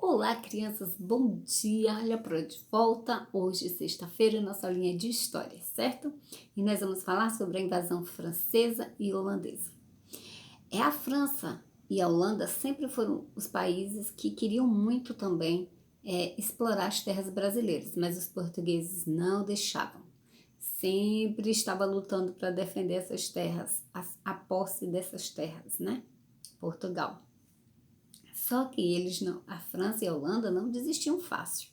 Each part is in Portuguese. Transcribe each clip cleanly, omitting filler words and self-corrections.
Olá, crianças, bom dia! Olha para de volta. Hoje, sexta-feira, nossa aulinha de história, certo? E nós vamos falar sobre a invasão francesa e holandesa. A França e a Holanda sempre foram os países que queriam muito também explorar as terras brasileiras, mas os portugueses não deixavam. Sempre estava lutando para defender essas terras, a posse dessas terras, né? Portugal. Só que eles não, a França e a Holanda não desistiam fácil.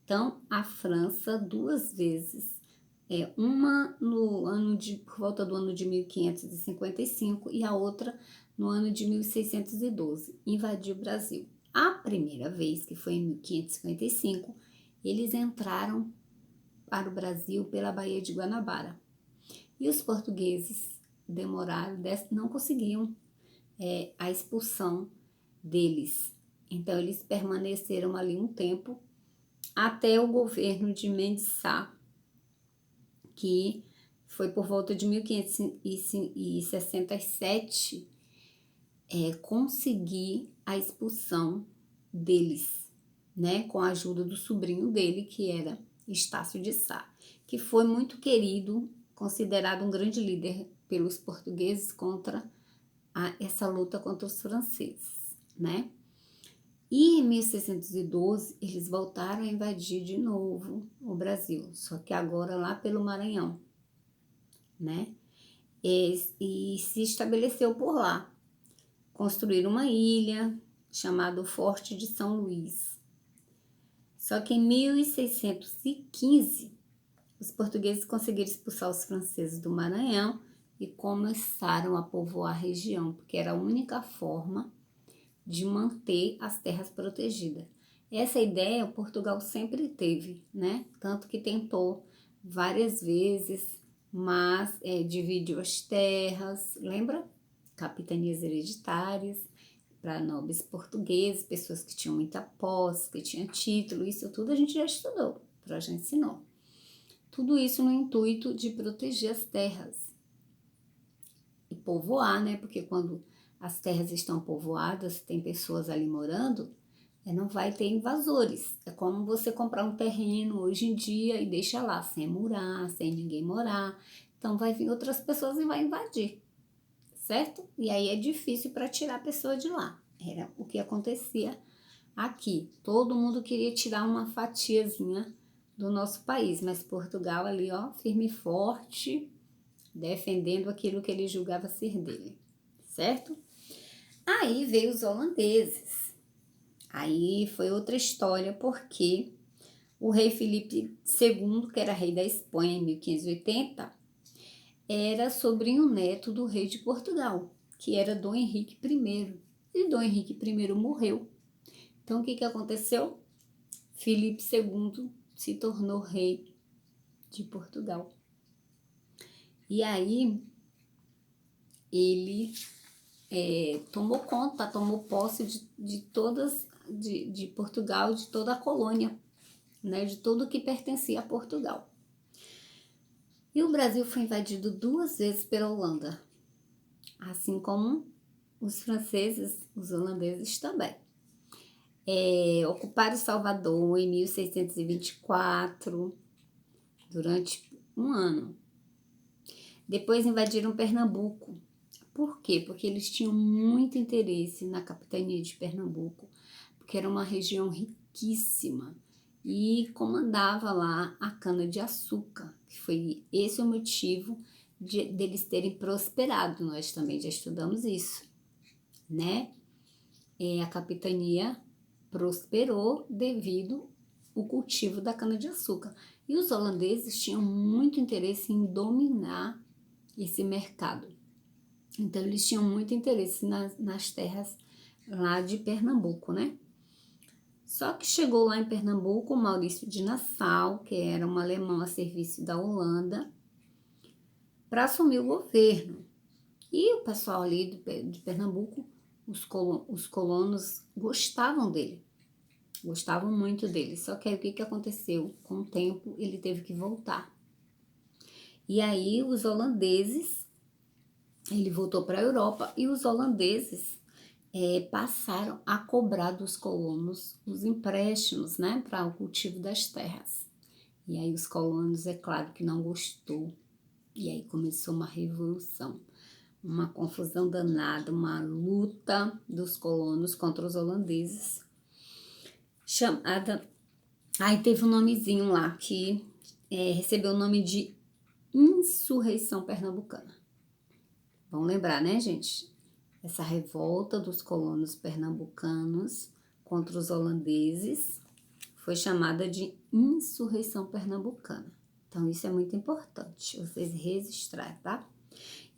Então, a França duas vezes, uma no ano por volta do ano de 1555 e a outra no ano de 1612, invadiu o Brasil. A primeira vez, que foi em 1555, eles entraram para o Brasil pela Baía de Guanabara. E os portugueses demoraram, não conseguiam a expulsão deles. Então, eles permaneceram ali um tempo até o governo de Mendes Sá, que foi por volta de 1567, conseguir a expulsão deles, né, com a ajuda do sobrinho dele, que era Estácio de Sá, que foi muito querido, considerado um grande líder pelos portugueses contra essa luta contra os franceses, né? E em 1612 eles voltaram a invadir de novo o Brasil, só que agora lá pelo Maranhão, né? E se estabeleceu por lá. Construíram uma ilha chamada Forte de São Luís. Só que em 1615 os portugueses conseguiram expulsar os franceses do Maranhão e começaram a povoar a região, porque era a única forma de manter as terras protegidas. Essa ideia Portugal sempre teve, né? Tanto que tentou várias vezes, mas dividiu as terras, lembra? Capitanias hereditárias para nobres portugueses, pessoas que tinham muita posse, que tinham título, isso tudo a gente já estudou, já ensinou. Tudo isso no intuito de proteger as terras e povoar, né? Porque quando as terras estão povoadas, tem pessoas ali morando, não vai ter invasores. É como você comprar um terreno hoje em dia e deixa lá, sem murar, sem ninguém morar. Então vai vir outras pessoas e vai invadir, certo? E aí é difícil para tirar a pessoa de lá. Era o que acontecia aqui. Todo mundo queria tirar uma fatiazinha do nosso país, mas Portugal ali, ó, firme e forte, defendendo aquilo que ele julgava ser dele, certo? Aí veio os holandeses. Aí foi outra história, porque o rei Filipe II, que era rei da Espanha em 1580, era sobrinho neto do rei de Portugal, que era Dom Henrique I. E Dom Henrique I morreu. Então, o que aconteceu? Filipe II se tornou rei de Portugal. E aí, ele tomou posse de todas, de Portugal, de toda a colônia, né, de tudo que pertencia a Portugal. E o Brasil foi invadido duas vezes pela Holanda, assim como os franceses, os holandeses também. Ocuparam Salvador em 1624, durante um ano. Depois invadiram Pernambuco. Por quê? Porque eles tinham muito interesse na capitania de Pernambuco, porque era uma região riquíssima e comandava lá a cana-de-açúcar, que foi esse o motivo deles terem prosperado. Nós também já estudamos isso, né? A capitania prosperou devido ao cultivo da cana-de-açúcar. E os holandeses tinham muito interesse em dominar esse mercado. Então, eles tinham muito interesse nas terras lá de Pernambuco, né? Só que chegou lá em Pernambuco o Maurício de Nassau, que era um alemão a serviço da Holanda, para assumir o governo. E o pessoal ali de Pernambuco, os colonos, gostavam dele. Gostavam muito dele. Só que aí o que aconteceu? Com o tempo, ele teve que voltar. E aí os holandeses, ele voltou para a Europa, e os holandeses passaram a cobrar dos colonos os empréstimos, né, para o cultivo das terras. E aí os colonos, é claro que não gostou, e aí começou uma revolução, uma confusão danada, uma luta dos colonos contra os holandeses, chamada... Aí teve um nomezinho lá que recebeu o nome de Insurreição Pernambucana. Vamos lembrar, né, gente? Essa revolta dos colonos pernambucanos contra os holandeses foi chamada de Insurreição Pernambucana. Então, isso é muito importante, vocês registrarem, tá?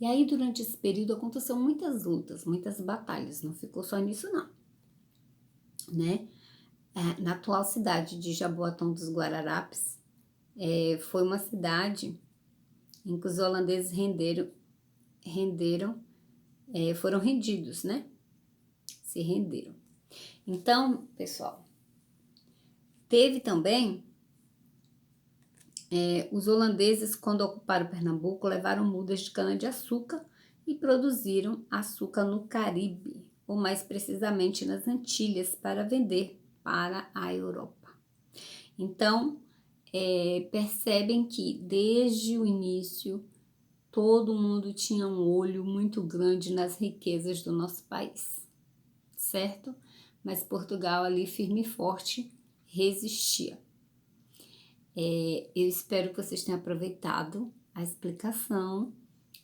E aí, durante esse período, aconteceram muitas lutas, muitas batalhas, não ficou só nisso, não, né? Na atual cidade de Jaboatão dos Guararapes, foi uma cidade em que os holandeses foram rendidos, né? Se renderam. Então, pessoal, teve também os holandeses, quando ocuparam Pernambuco, levaram mudas de cana-de-açúcar e produziram açúcar no Caribe, ou mais precisamente nas Antilhas, para vender para a Europa. Então, percebem que desde o início todo mundo tinha um olho muito grande nas riquezas do nosso país, certo? Mas Portugal ali firme e forte resistia. Eu espero que vocês tenham aproveitado a explicação,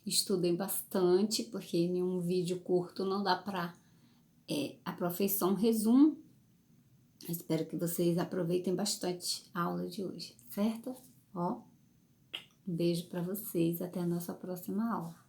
estudem bastante, porque em um vídeo curto não dá para aprofundar um resumo. Espero que vocês aproveitem bastante a aula de hoje, certo? Um beijo para vocês, até a nossa próxima aula.